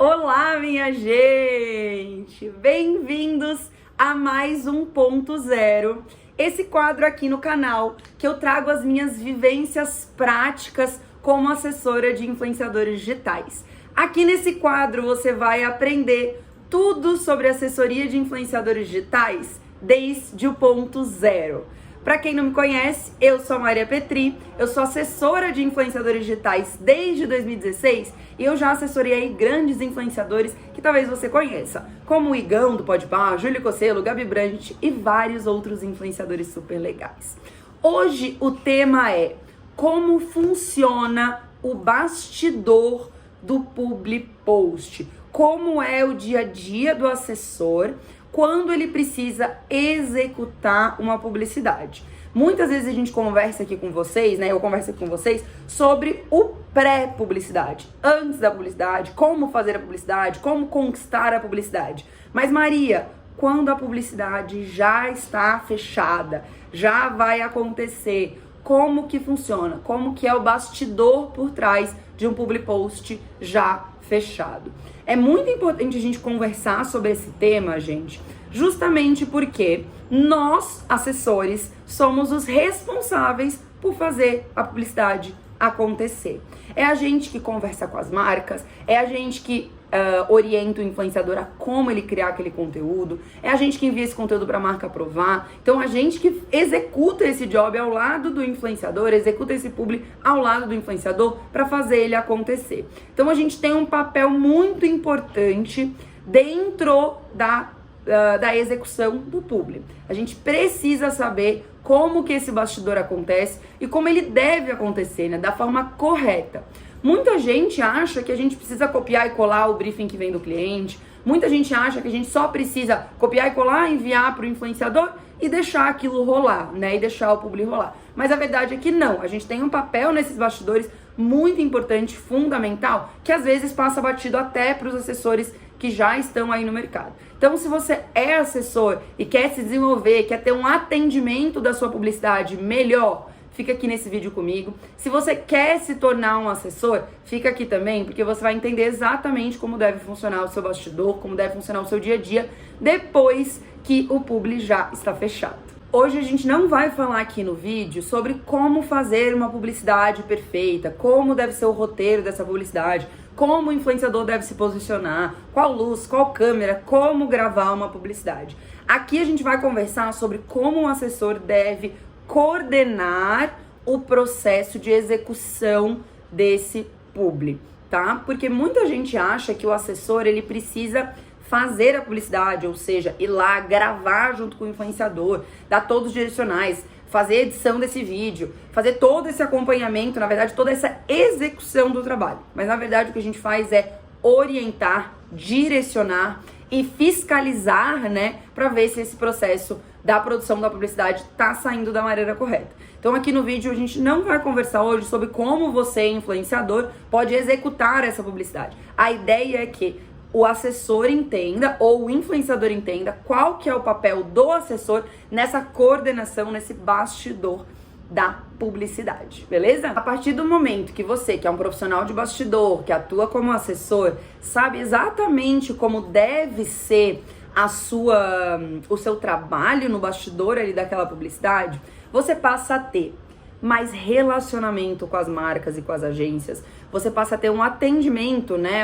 Olá, minha gente! Bem-vindos a mais um Ponto Zero, esse quadro aqui no canal que eu trago as minhas vivências práticas como assessora de influenciadores digitais. Aqui nesse quadro você vai aprender tudo sobre assessoria de influenciadores digitais desde o ponto zero. Para quem não me conhece, eu sou a Maria Petri, eu sou assessora de influenciadores digitais desde 2016 e eu já assessorei grandes influenciadores que talvez você conheça, como o Igão do Podpah, Júlio Cocelo, Gabi Brandt e vários outros influenciadores super legais. Hoje o tema é como funciona o bastidor do public post, como é o dia a dia do assessor quando ele precisa executar uma publicidade. Muitas vezes a gente conversa aqui com vocês, né? Eu converso aqui com vocês sobre o pré-publicidade, antes da publicidade, como fazer a publicidade, como conquistar a publicidade. Mas Maria, quando a publicidade já está fechada, já vai acontecer, como que funciona? Como que é o bastidor por trás de um public post já fechado? É muito importante a gente conversar sobre esse tema, gente, justamente porque nós, assessores, somos os responsáveis por fazer a publicidade acontecer. É a gente que conversa com as marcas, é a gente que orienta o influenciador a como ele criar aquele conteúdo, é a gente que envia esse conteúdo para a marca aprovar, então a gente que executa esse job ao lado do influenciador, executa esse publi ao lado do influenciador para fazer ele acontecer. Então a gente tem um papel muito importante dentro da execução do publi. A gente precisa saber como que esse bastidor acontece e como ele deve acontecer, né, da forma correta. Muita gente acha que a gente precisa copiar e colar o briefing que vem do cliente. Muita gente acha que a gente só precisa copiar e colar, enviar para o influenciador e deixar aquilo rolar, né? E deixar o publi rolar. Mas a verdade é que não. A gente tem um papel nesses bastidores muito importante, fundamental, que às vezes passa batido até para os assessores que já estão aí no mercado. Então, se você é assessor e quer se desenvolver, quer ter um atendimento da sua publicidade melhor, fica aqui nesse vídeo comigo. Se você quer se tornar um assessor, fica aqui também, porque você vai entender exatamente como deve funcionar o seu bastidor, como deve funcionar o seu dia a dia, depois que o publi já está fechado. Hoje a gente não vai falar aqui no vídeo sobre como fazer uma publicidade perfeita, como deve ser o roteiro dessa publicidade, como o influenciador deve se posicionar, qual luz, qual câmera, como gravar uma publicidade. Aqui a gente vai conversar sobre como um assessor deve coordenar o processo de execução desse publi, tá? Porque muita gente acha que o assessor, ele precisa fazer a publicidade, ou seja, ir lá gravar junto com o influenciador, dar todos os direcionais, fazer a edição desse vídeo, fazer todo esse acompanhamento, na verdade, toda essa execução do trabalho. Mas, na verdade, o que a gente faz é orientar, direcionar e fiscalizar, né, para ver se esse processo da produção da publicidade tá saindo da maneira correta. Então aqui no vídeo a gente não vai conversar hoje sobre como você, influenciador, pode executar essa publicidade. A ideia é que o assessor entenda ou o influenciador entenda qual que é o papel do assessor nessa coordenação, nesse bastidor da publicidade, beleza? A partir do momento que você, que é um profissional de bastidor, que atua como assessor, sabe exatamente como deve ser o seu trabalho no bastidor ali daquela publicidade, você passa a ter mais relacionamento com as marcas e com as agências, você passa a ter um atendimento, né,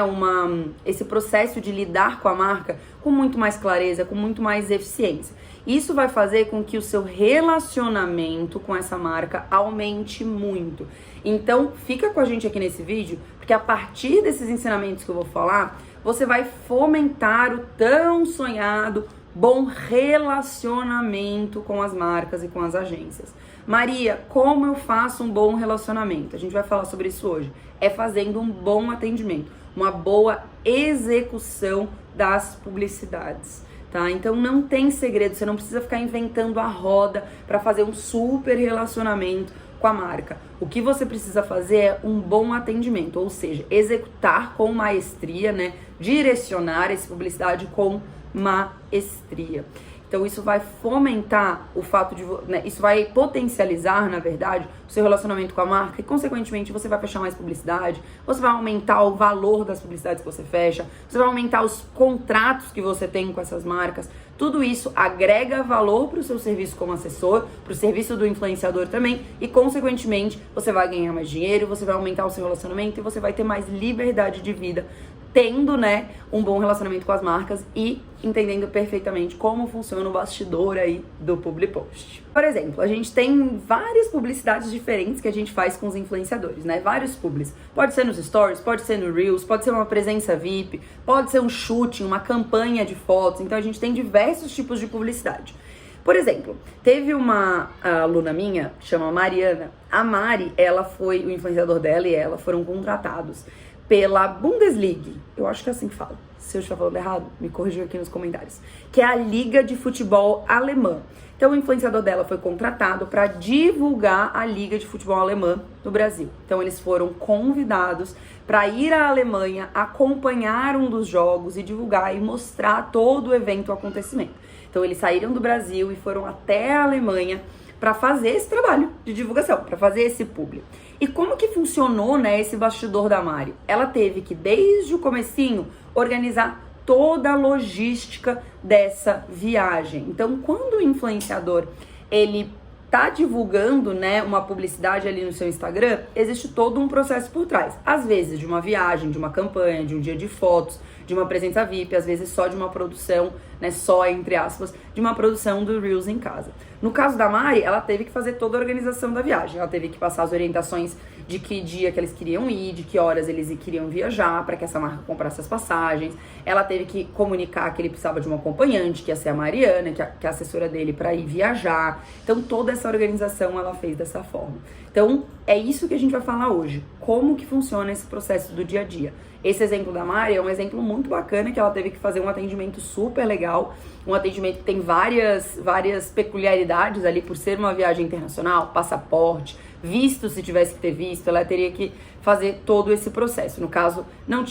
esse processo de lidar com a marca com muito mais clareza, com muito mais eficiência. Isso vai fazer com que o seu relacionamento com essa marca aumente muito. Então, fica com a gente aqui nesse vídeo, porque a partir desses ensinamentos que eu vou falar, você vai fomentar o tão sonhado bom relacionamento com as marcas e com as agências. Maria, como eu faço um bom relacionamento? A gente vai falar sobre isso hoje. É fazendo um bom atendimento, uma boa execução das publicidades, tá? Então não tem segredo, você não precisa ficar inventando a roda para fazer um super relacionamento com a marca. O que você precisa fazer é um bom atendimento, ou seja, executar com maestria, né? Direcionar essa publicidade com maestria. Então isso vai fomentar o fato de, né, isso vai potencializar, na verdade, o seu relacionamento com a marca e, consequentemente, você vai fechar mais publicidade, você vai aumentar o valor das publicidades que você fecha, você vai aumentar os contratos que você tem com essas marcas. Tudo isso agrega valor para o seu serviço como assessor, para o serviço do influenciador também e, consequentemente, você vai ganhar mais dinheiro, você vai aumentar o seu relacionamento e você vai ter mais liberdade de vida, tendo, né, um bom relacionamento com as marcas e entendendo perfeitamente como funciona o bastidor aí do Publi Post. Por exemplo, a gente tem várias publicidades diferentes que a gente faz com os influenciadores, né? Vários publis. Pode ser nos stories, pode ser no Reels, pode ser uma presença VIP, pode ser um shooting, uma campanha de fotos. Então a gente tem diversos tipos de publicidade. Por exemplo, teve uma aluna minha, chama Mariana. A Mari, o influenciador dela e ela foram contratados pela Bundesliga, eu acho que é assim que fala. Se eu estiver falando errado, me corrijam aqui nos comentários. Que é a Liga de Futebol Alemã. Então o influenciador dela foi contratado para divulgar a Liga de Futebol Alemã no Brasil. Então eles foram convidados para ir à Alemanha, acompanhar um dos jogos e divulgar e mostrar todo o evento, o acontecimento. Então eles saíram do Brasil e foram até a Alemanha para fazer esse trabalho de divulgação, para fazer esse publi. E como que funcionou, né, esse bastidor da Mari? Ela teve que, desde o comecinho, organizar toda a logística dessa viagem. Então, quando o influenciador, ele tá divulgando, né, uma publicidade ali no seu Instagram, existe todo um processo por trás. Às vezes de uma viagem, de uma campanha, de um dia de fotos, de uma presença VIP, às vezes só de uma produção, né, só entre aspas, de uma produção do Reels em casa. No caso da Mari, ela teve que fazer toda a organização da viagem. Ela teve que passar as orientações de que dia que eles queriam ir, de que horas eles queriam viajar, para que essa marca comprasse as passagens. Ela teve que comunicar que ele precisava de um acompanhante, que ia ser a Mariana, que é a assessora dele, para ir viajar. Então, toda essa organização ela fez dessa forma. Então, é isso que a gente vai falar hoje. Como que funciona esse processo do dia a dia. Esse exemplo da Mari é um exemplo muito bacana, que ela teve que fazer um atendimento super legal, um atendimento que tem várias peculiaridades ali, por ser uma viagem internacional, passaporte, visto, se tivesse que ter visto, ela teria que fazer todo esse processo. No caso, não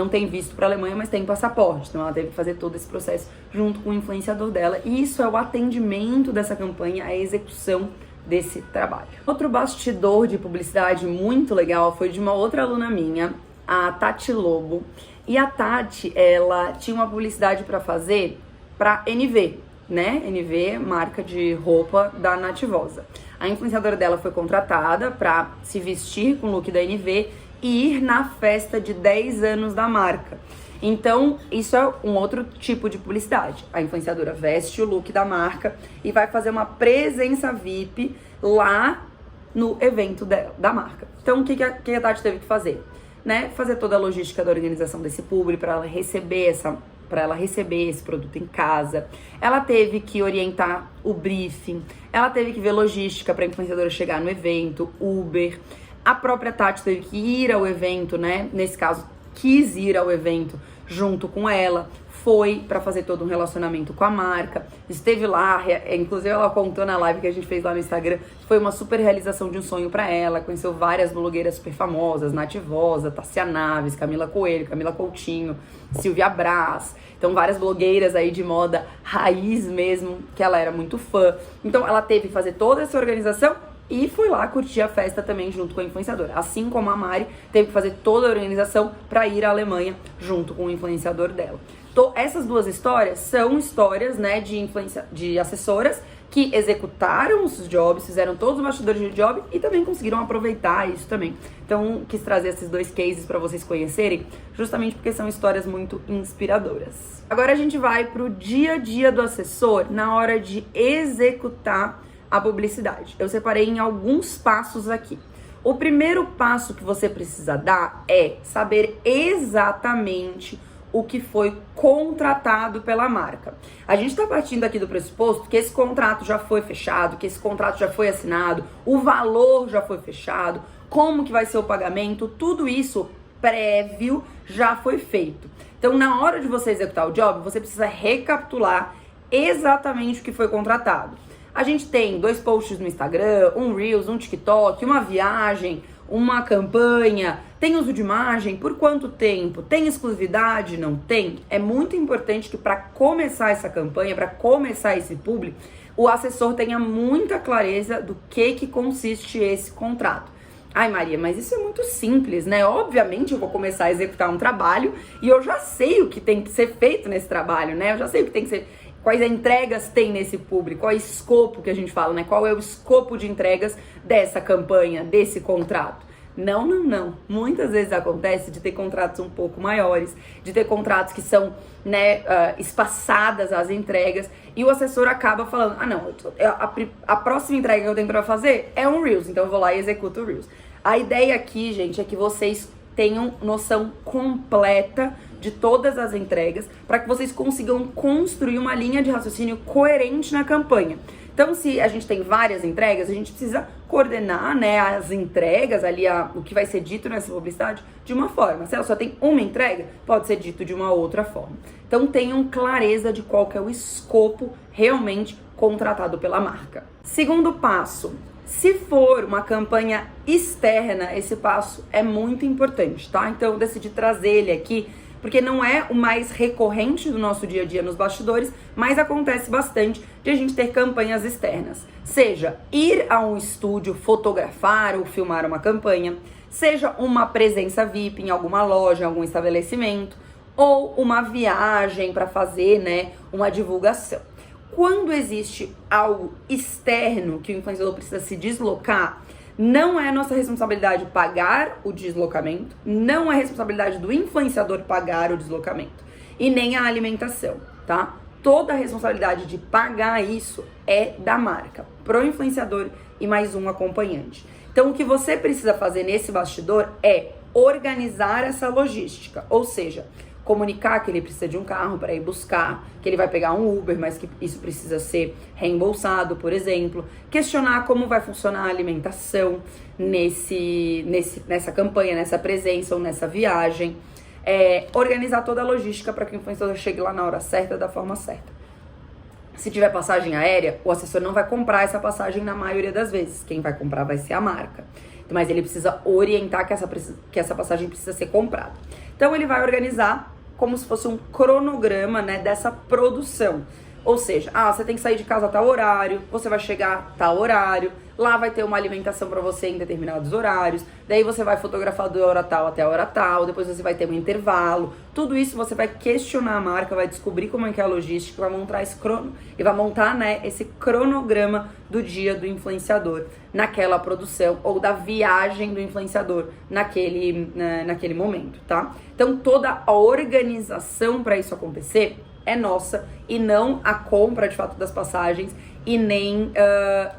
tem visto para a Alemanha, mas tem passaporte, então ela teve que fazer todo esse processo junto com o influenciador dela, e isso é o atendimento dessa campanha, a execução desse trabalho. Outro bastidor de publicidade muito legal foi de uma outra aluna minha, a Tati Lobo. E a Tati, ela tinha uma publicidade para fazer para NV, né? NV, marca de roupa da Nativosa. A influenciadora dela foi contratada para se vestir com o look da NV e ir na festa de 10 anos da marca. Então, isso é um outro tipo de publicidade. A influenciadora veste o look da marca e vai fazer uma presença VIP lá no evento da marca. Então, o que a Tati teve que fazer? Né? Fazer toda a logística da organização desse publi para ela receber esse produto em casa. Ela teve que orientar o briefing, ela teve que ver logística para a influenciadora chegar no evento, Uber. A própria Tati teve que ir ao evento, né? Nesse caso, quis ir ao evento junto com ela, foi para fazer todo um relacionamento com a marca, esteve lá, inclusive ela contou na live que a gente fez lá no Instagram, foi uma super realização de um sonho para ela, conheceu várias blogueiras super famosas, Nativosa, Tássia Naves, Camila Coelho, Camila Coutinho, Silvia Braz, então várias blogueiras aí de moda raiz mesmo, que ela era muito fã. Então ela teve que fazer toda essa organização e foi lá curtir a festa também junto com a influenciadora. Assim como a Mari teve que fazer toda a organização para ir à Alemanha junto com o influenciador dela. Então, essas duas histórias são histórias, né, de assessoras que executaram os jobs, fizeram todos os bastidores de job e também conseguiram aproveitar isso também. Então, quis trazer esses dois cases para vocês conhecerem, justamente porque são histórias muito inspiradoras. Agora a gente vai pro dia a dia do assessor na hora de executar a publicidade. Eu separei em alguns passos aqui. O primeiro passo que você precisa dar é saber exatamente o que foi contratado pela marca. A gente está partindo aqui do pressuposto que esse contrato já foi fechado, que esse contrato já foi assinado, o valor já foi fechado, como que vai ser o pagamento, tudo isso prévio já foi feito. Então, na hora de você executar o job, você precisa recapitular exatamente o que foi contratado. A gente tem 2 posts no Instagram, um Reels, um TikTok, uma viagem, uma campanha, tem uso de imagem, por quanto tempo, tem exclusividade, não tem? É muito importante que para começar essa campanha, para começar esse publi, o assessor tenha muita clareza do que consiste esse contrato. Ai, Maria, mas isso é muito simples, né? Obviamente eu vou começar a executar um trabalho e eu já sei o que tem que ser feito nesse trabalho, né? Eu já sei o que tem que ser, quais entregas tem nesse público, qual é o escopo que a gente fala, né? Qual é o escopo de entregas dessa campanha, desse contrato. Não. Muitas vezes acontece de ter contratos um pouco maiores, de ter contratos que são, né, espaçadas as entregas, e o assessor acaba falando, a próxima entrega que eu tenho pra fazer é um Reels, então eu vou lá e executo o Reels. A ideia aqui, gente, é que vocês tenham noção completa de todas as entregas, para que vocês consigam construir uma linha de raciocínio coerente na campanha. Então, se a gente tem várias entregas, a gente precisa coordenar, né, as entregas ali, o que vai ser dito nessa publicidade de uma forma. Se ela só tem uma entrega, pode ser dito de uma outra forma. Então, tenham clareza de qual que é o escopo realmente contratado pela marca. Segundo passo, se for uma campanha externa, esse passo é muito importante, tá? Então, eu decidi trazer ele aqui, porque não é o mais recorrente do nosso dia a dia nos bastidores, mas acontece bastante de a gente ter campanhas externas. Seja ir a um estúdio fotografar ou filmar uma campanha, seja uma presença VIP em alguma loja, em algum estabelecimento, ou uma viagem para fazer, né, uma divulgação. Quando existe algo externo que o influenciador precisa se deslocar, não é nossa responsabilidade pagar o deslocamento, não é responsabilidade do influenciador pagar o deslocamento e nem a alimentação, tá? Toda a responsabilidade de pagar isso é da marca, pro influenciador e mais um acompanhante. Então, o que você precisa fazer nesse bastidor é organizar essa logística, ou seja, comunicar que ele precisa de um carro para ir buscar, que ele vai pegar um Uber, mas que isso precisa ser reembolsado, por exemplo. Questionar como vai funcionar a alimentação nessa campanha, nessa presença ou nessa viagem. Organizar toda a logística para que o influenciador chegue lá na hora certa, da forma certa. Se tiver passagem aérea, o assessor não vai comprar essa passagem na maioria das vezes. Quem vai comprar vai ser a marca. Mas ele precisa orientar que essa passagem precisa ser comprada. Então ele vai organizar como se fosse um cronograma, né, dessa produção. Ou seja, você tem que sair de casa a tal horário, você vai chegar a tal horário, lá vai ter uma alimentação para você em determinados horários, daí você vai fotografar da hora tal até a hora tal, depois você vai ter um intervalo. Tudo isso você vai questionar a marca, vai descobrir como é que é a logística, vai montar né, esse cronograma do dia do influenciador naquela produção ou da viagem do influenciador naquele momento, tá? Então toda a organização para isso acontecer é nossa e não a compra de fato das passagens e nem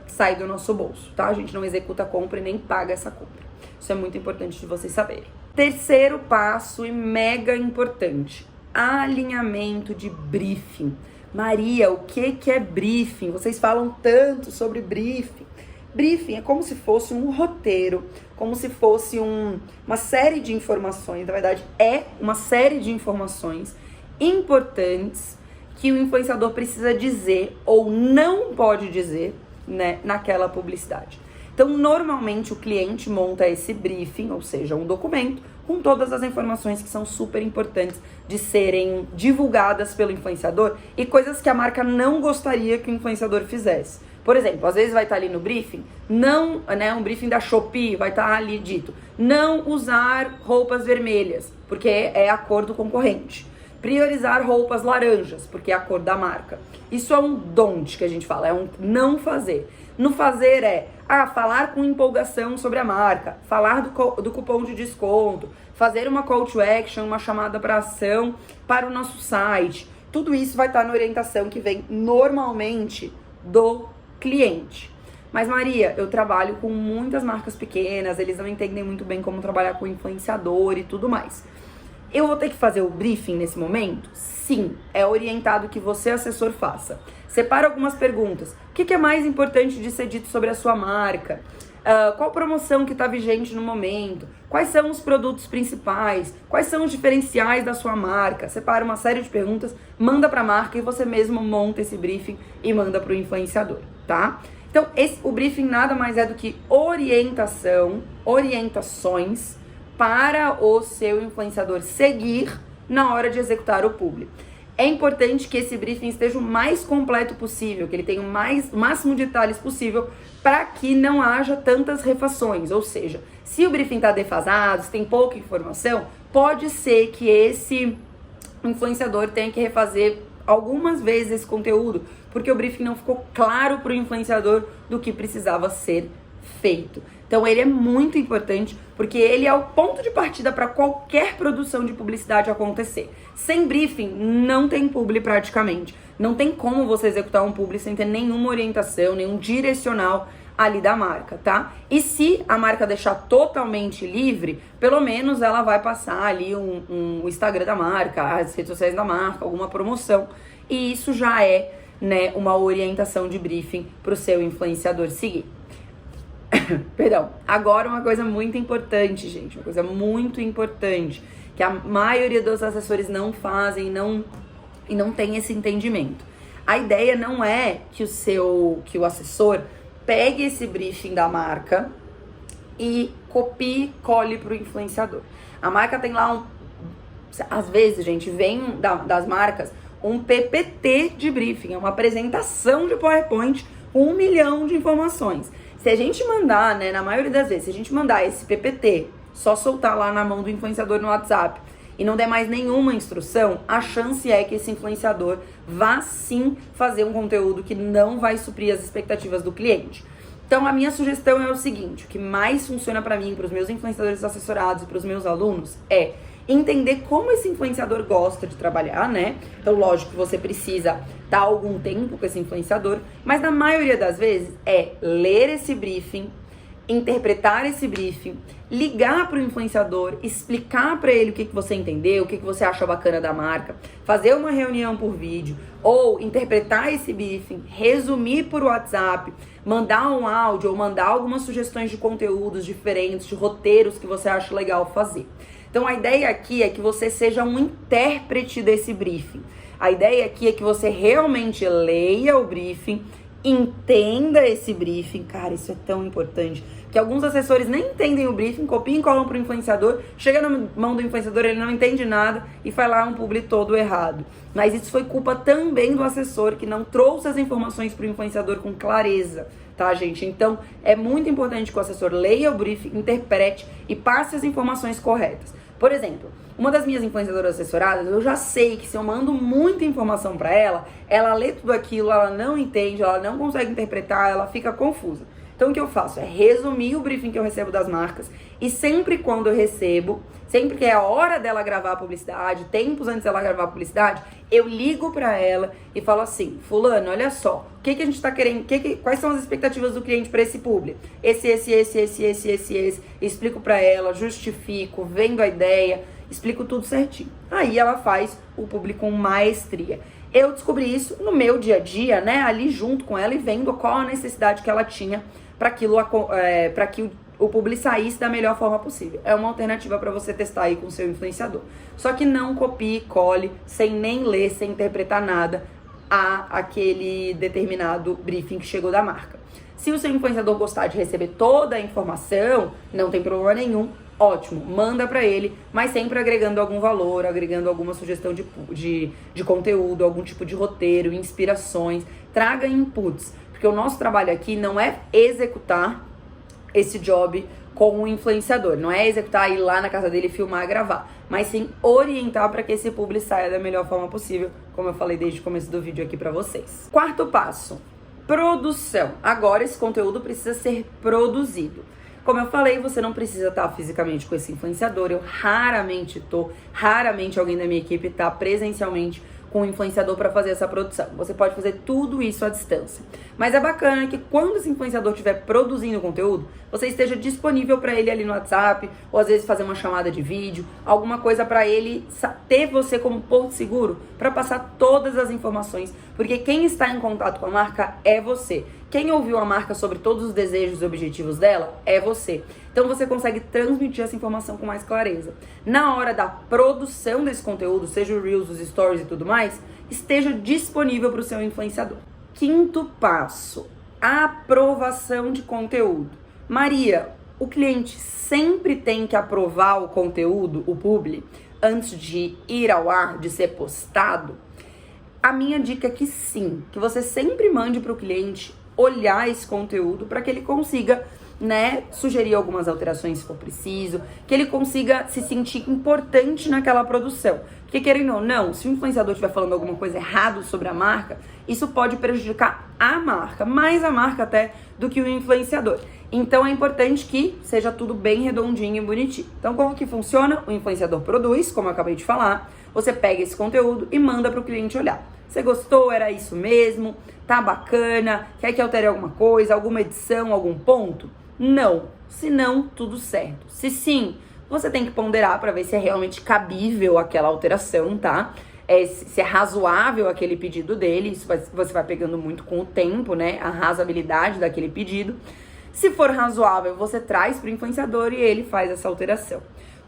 sai do nosso bolso, tá? A gente não executa a compra e nem paga essa compra. Isso é muito importante de vocês saberem. Terceiro passo e mega importante, alinhamento de briefing. Maria, o que é briefing? Vocês falam tanto sobre briefing. Briefing é como se fosse um roteiro, como se fosse uma série de informações, na verdade é uma série de informações importantes que o influenciador precisa dizer ou não pode dizer, né, naquela publicidade. Então, normalmente o cliente monta esse briefing, ou seja, um documento com todas as informações que são super importantes de serem divulgadas pelo influenciador e coisas que a marca não gostaria que o influenciador fizesse. Por exemplo, às vezes vai estar ali no briefing, um briefing da Shopee, vai estar ali dito, não usar roupas vermelhas, porque é a cor do concorrente. Priorizar roupas laranjas, porque é a cor da marca. Isso é um don't que a gente fala, é um não fazer. No fazer é falar com empolgação sobre a marca, falar do cupom de desconto, fazer uma call to action, uma chamada para ação para o nosso site. Tudo isso vai estar na orientação que vem normalmente do cliente. Mas Maria, eu trabalho com muitas marcas pequenas, eles não entendem muito bem como trabalhar com influenciador e tudo mais. Eu vou ter que fazer o briefing nesse momento? Sim, é orientado que você, assessor, faça. Separa algumas perguntas. O que é mais importante de ser dito sobre a sua marca? Qual promoção que está vigente no momento? Quais são os produtos principais? Quais são os diferenciais da sua marca? Separa uma série de perguntas, manda para a marca e você mesmo monta esse briefing e manda para o influenciador, tá? Então, o briefing nada mais é do que orientações para o seu influenciador seguir na hora de executar o publi. É importante que esse briefing esteja o mais completo possível, que ele tenha o máximo de detalhes possível para que não haja tantas refações. Ou seja, se o briefing está defasado, se tem pouca informação, pode ser que esse influenciador tenha que refazer algumas vezes esse conteúdo, porque o briefing não ficou claro para o influenciador do que precisava ser feito. Então ele é muito importante porque ele é o ponto de partida para qualquer produção de publicidade acontecer. Sem briefing não tem publi praticamente. Não tem como você executar um publi sem ter nenhuma orientação, nenhum direcional ali da marca, tá? E se a marca deixar totalmente livre, pelo menos ela vai passar ali o Instagram da marca, as redes sociais da marca, alguma promoção. E isso já é, né, uma orientação de briefing para o seu influenciador seguir. Perdão. Agora uma coisa muito importante, gente, uma coisa muito importante, que a maioria dos assessores não fazem e não tem esse entendimento. A ideia não é que o assessor pegue esse briefing da marca e copie e cole para o influenciador. A marca tem lá às vezes, gente, vem das marcas um PPT de briefing, é uma apresentação de PowerPoint com 1 milhão de informações. Se a gente mandar, né, na maioria das vezes, se a gente mandar esse PPT, só soltar lá na mão do influenciador no WhatsApp e não der mais nenhuma instrução, a chance é que esse influenciador vá sim fazer um conteúdo que não vai suprir as expectativas do cliente. Então a minha sugestão é o seguinte, o que mais funciona para mim, para os meus influenciadores assessorados e para os meus alunos é entender como esse influenciador gosta de trabalhar, né? Então, lógico que você precisa dar algum tempo com esse influenciador, mas na maioria das vezes é ler esse briefing, interpretar esse briefing, ligar para o influenciador, explicar para ele o que você entendeu, o que você acha bacana da marca, fazer uma reunião por vídeo, ou interpretar esse briefing, resumir por WhatsApp, mandar um áudio ou mandar algumas sugestões de conteúdos diferentes, de roteiros que você acha legal fazer. Então a ideia aqui é que você seja um intérprete desse briefing. A ideia aqui é que você realmente leia o briefing, entenda esse briefing. Cara, isso é tão importante. Que alguns assessores nem entendem o briefing, copiam e colam pro influenciador, chega na mão do influenciador, ele não entende nada e faz lá um publi todo errado. Mas isso foi culpa também do assessor que não trouxe as informações pro influenciador com clareza, tá, gente? Então, é muito importante que o assessor leia o briefing, interprete e passe as informações corretas. Por exemplo, uma das minhas influenciadoras assessoradas, eu já sei que se eu mando muita informação pra ela, ela lê tudo aquilo, ela não entende, ela não consegue interpretar, ela fica confusa. Então o que eu faço é resumir o briefing que eu recebo das marcas e sempre quando eu recebo, sempre que é a hora dela gravar a publicidade, tempos antes dela gravar a publicidade, eu ligo pra ela e falo assim: fulano, olha só, o que a gente tá querendo, quais são as expectativas do cliente pra esse publi? Esse. Explico pra ela, justifico, vendo a ideia, explico tudo certinho. Aí ela faz o publi com maestria. Eu descobri isso no meu dia a dia, né, ali junto com ela e vendo qual a necessidade que ela tinha para que o publi saísse da melhor forma possível. É uma alternativa para você testar aí com o seu influenciador. Só que não copie, cole, sem nem ler, sem interpretar nada aquele determinado briefing que chegou da marca. Se o seu influenciador gostar de receber toda a informação, não tem problema nenhum. Ótimo, manda pra ele, mas sempre agregando algum valor, agregando alguma sugestão de conteúdo, algum tipo de roteiro, inspirações, traga inputs, porque o nosso trabalho aqui não é executar esse job com o influenciador, não é executar, ir lá na casa dele, filmar, gravar, mas sim orientar para que esse publi saia da melhor forma possível, como eu falei desde o começo do vídeo aqui pra vocês. Quarto passo, produção. Agora esse conteúdo precisa ser produzido. Como eu falei, você não precisa estar fisicamente com esse influenciador. Eu raramente alguém da minha equipe tá presencialmente com o influenciador para fazer essa produção. Você pode fazer tudo isso à distância. Mas é bacana que quando esse influenciador estiver produzindo conteúdo, você esteja disponível para ele ali no WhatsApp, ou às vezes fazer uma chamada de vídeo, alguma coisa para ele ter você como porto seguro para passar todas as informações, porque quem está em contato com a marca é você. Quem ouviu a marca sobre todos os desejos e objetivos dela é você. Então você consegue transmitir essa informação com mais clareza. Na hora da produção desse conteúdo, seja o Reels, os Stories e tudo mais, esteja disponível para o seu influenciador. Quinto passo, Aprovação de conteúdo. Maria, o cliente sempre tem que aprovar o conteúdo, o publi, antes de ir ao ar, de ser postado? A minha dica é que sim, que você sempre mande para o cliente olhar esse conteúdo para que ele consiga, né, sugerir algumas alterações se for preciso, que ele consiga se sentir importante naquela produção. Porque querendo ou não, se o influenciador estiver falando alguma coisa errada sobre a marca, isso pode prejudicar a marca, mais a marca até do que o influenciador. Então é importante que seja tudo bem redondinho e bonitinho. Então como que funciona? O influenciador produz, como eu acabei de falar, você pega esse conteúdo e manda para o cliente olhar. Você gostou? Era isso mesmo? Tá bacana? Quer que altere alguma coisa? Alguma edição? Algum ponto? Não. Se não, tudo certo. Se sim, você tem que ponderar para ver se é realmente cabível aquela alteração, tá? Se é razoável aquele pedido dele. Isso você vai pegando muito com o tempo, né? A razoabilidade daquele pedido. Se for razoável, você traz para o influenciador e ele faz essa alteração.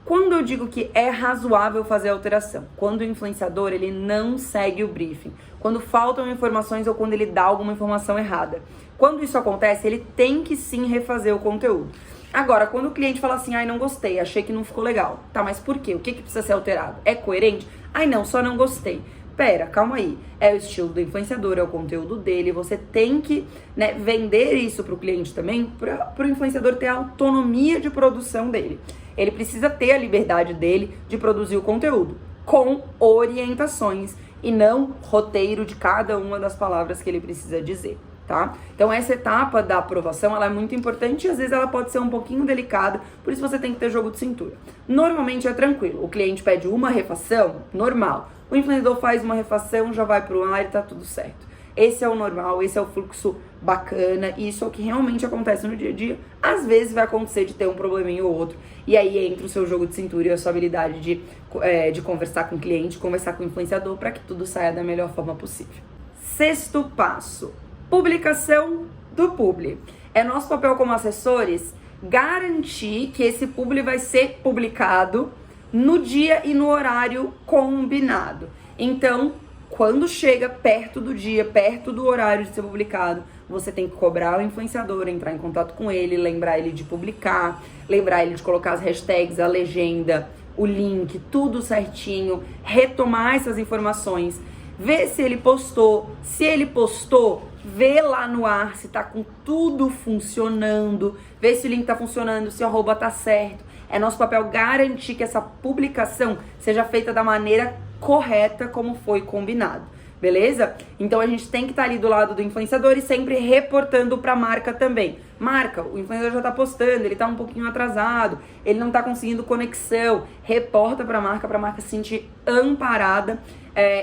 Quando eu digo que é razoável fazer a alteração? Quando o influenciador ele não segue o briefing, quando faltam informações ou quando ele dá alguma informação errada. Quando isso acontece, ele tem que sim refazer o conteúdo. Agora, quando o cliente fala assim, ai, não gostei, achei que não ficou legal. Tá, mas por quê? O que precisa ser alterado? É coerente? Ai, não, só não gostei. Pera, calma aí. É o estilo do influenciador, é o conteúdo dele. Você tem que, né, vender isso pro cliente também, pro influenciador ter a autonomia de produção dele. Ele precisa ter a liberdade dele de produzir o conteúdo com orientações e não roteiro de cada uma das palavras que ele precisa dizer, tá? Então essa etapa da aprovação, ela é muito importante e às vezes ela pode ser um pouquinho delicada, por isso você tem que ter jogo de cintura. Normalmente é tranquilo, o cliente pede uma refação, normal. O influenciador faz uma refação, já vai pro ar e tá tudo certo. Esse é o normal, esse é o fluxo bacana, e isso é o que realmente acontece no dia a dia. Às vezes vai acontecer de ter um probleminha ou outro, e aí entra o seu jogo de cintura e a sua habilidade de conversar com o cliente, conversar com o influenciador, para que tudo saia da melhor forma possível. Sexto passo, publicação do publi. É nosso papel como assessores garantir que esse publi vai ser publicado no dia e no horário combinado. Então, quando chega perto do dia, perto do horário de ser publicado, você tem que cobrar o influenciador, entrar em contato com ele, lembrar ele de publicar, lembrar ele de colocar as hashtags, a legenda, o link, tudo certinho, retomar essas informações, ver se ele postou. Se ele postou, vê lá no ar se tá com tudo funcionando, vê se o link tá funcionando, se o arroba tá certo. É nosso papel garantir que essa publicação seja feita da maneira correta como foi combinado, beleza? Então a gente tem que estar ali do lado do influenciador e sempre reportando para a marca também. Marca, o influenciador já tá postando, ele tá um pouquinho atrasado, ele não tá conseguindo conexão. Reporta para a marca se sentir amparada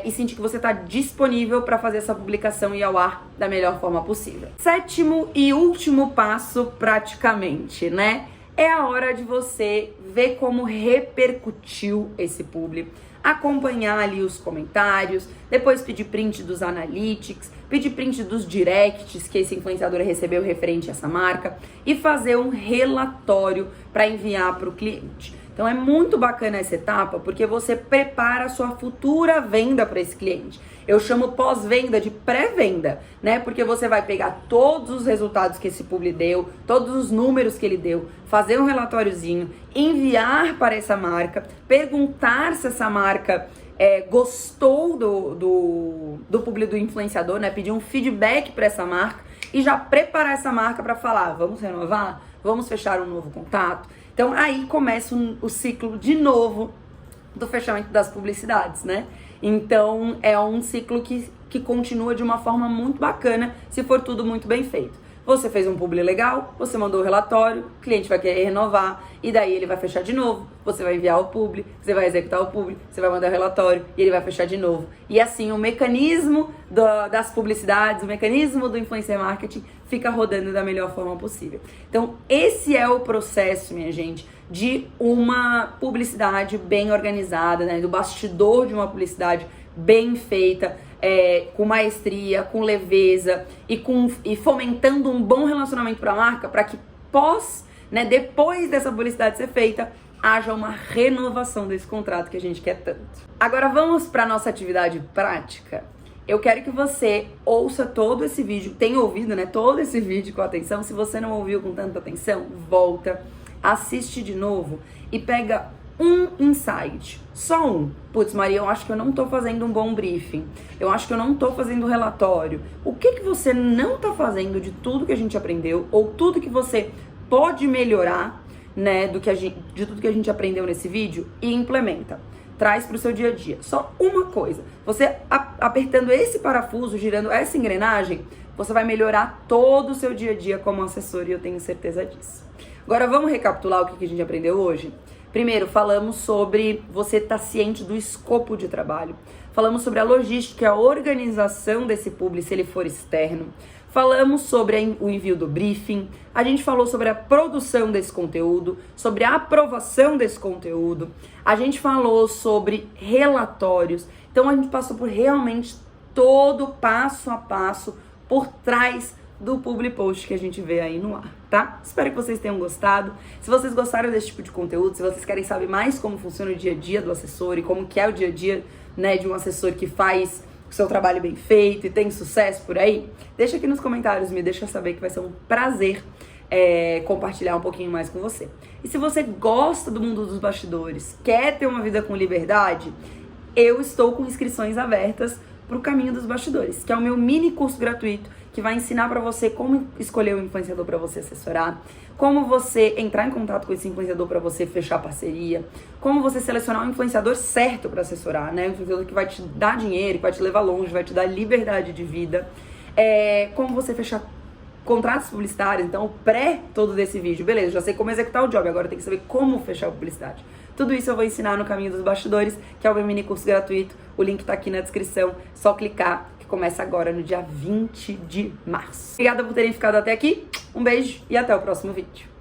e sentir que você tá disponível para fazer essa publicação e ir ao ar da melhor forma possível. Sétimo e último passo, praticamente, né? É a hora de você ver como repercutiu esse publi, acompanhar ali os comentários, depois pedir print dos analytics, pedir print dos directs que esse influenciador recebeu referente a essa marca e fazer um relatório para enviar para o cliente. Então é muito bacana essa etapa porque você prepara a sua futura venda para esse cliente. Eu chamo pós-venda de pré-venda, né? Porque você vai pegar todos os resultados que esse publi deu, todos os números que ele deu, fazer um relatóriozinho, enviar para essa marca, perguntar se essa marca gostou do publi do influenciador, né? Pedir um feedback para essa marca e já preparar essa marca para falar, vamos renovar? Vamos fechar um novo contato? Então aí começa o ciclo de novo do fechamento das publicidades, né? Então é um ciclo que continua de uma forma muito bacana se for tudo muito bem feito. Você fez um publi legal, você mandou o relatório, o cliente vai querer renovar e daí ele vai fechar de novo. Você vai enviar o publi, você vai executar o publi, você vai mandar o relatório e ele vai fechar de novo. E assim o mecanismo das publicidades, o mecanismo do influencer marketing fica rodando da melhor forma possível. Então esse é o processo, minha gente, de uma publicidade bem organizada, né? Do bastidor de uma publicidade bem feita, com maestria, com leveza e fomentando um bom relacionamento para a marca, para que depois dessa publicidade ser feita, haja uma renovação desse contrato que a gente quer tanto. Agora vamos para nossa atividade prática. Eu quero que você ouça todo esse vídeo, tenha ouvido, né, todo esse vídeo com atenção. Se você não ouviu com tanta atenção, volta, assiste de novo e pega um insight, só um. Putz, Maria, eu acho que eu não tô fazendo um bom briefing, eu acho que eu não tô fazendo relatório. O que você não tá fazendo de tudo que a gente aprendeu, ou tudo que você pode melhorar, né, de tudo que a gente aprendeu nesse vídeo, e implementa. Traz para o seu dia a dia. Só uma coisa. Você apertando esse parafuso, girando essa engrenagem, você vai melhorar todo o seu dia a dia como assessor, e eu tenho certeza disso. Agora vamos recapitular o que a gente aprendeu hoje? Primeiro, falamos sobre você estar ciente do escopo de trabalho. Falamos sobre a logística e a organização desse publi se ele for externo. Falamos sobre o envio do briefing, a gente falou sobre a produção desse conteúdo, sobre a aprovação desse conteúdo, a gente falou sobre relatórios. Então a gente passou por realmente todo passo a passo por trás do publi post que a gente vê aí no ar, tá? Espero que vocês tenham gostado. Se vocês gostaram desse tipo de conteúdo, se vocês querem saber mais como funciona o dia a dia do assessor e como que é o dia a dia, né, de um assessor que faz o seu trabalho bem feito e tem sucesso por aí, deixa aqui nos comentários, me deixa saber, que vai ser um prazer compartilhar um pouquinho mais com você. E se você gosta do mundo dos bastidores, quer ter uma vida com liberdade, eu estou com inscrições abertas para o Caminho dos Bastidores, que é o meu mini curso gratuito que vai ensinar para você como escolher um influenciador para você assessorar, como você entrar em contato com esse influenciador para você fechar parceria, como você selecionar um influenciador certo para assessorar, né? Um influenciador que vai te dar dinheiro, que vai te levar longe, vai te dar liberdade de vida, como você fechar contratos publicitários. Então, o pré todo desse vídeo, beleza, já sei como executar o job, agora tem que saber como fechar a publicidade. Tudo isso eu vou ensinar no Caminho dos Bastidores, que é o meu mini curso gratuito. O link tá aqui na descrição, só clicar, que começa agora no dia 20 de março. Obrigada por terem ficado até aqui, um beijo e até o próximo vídeo.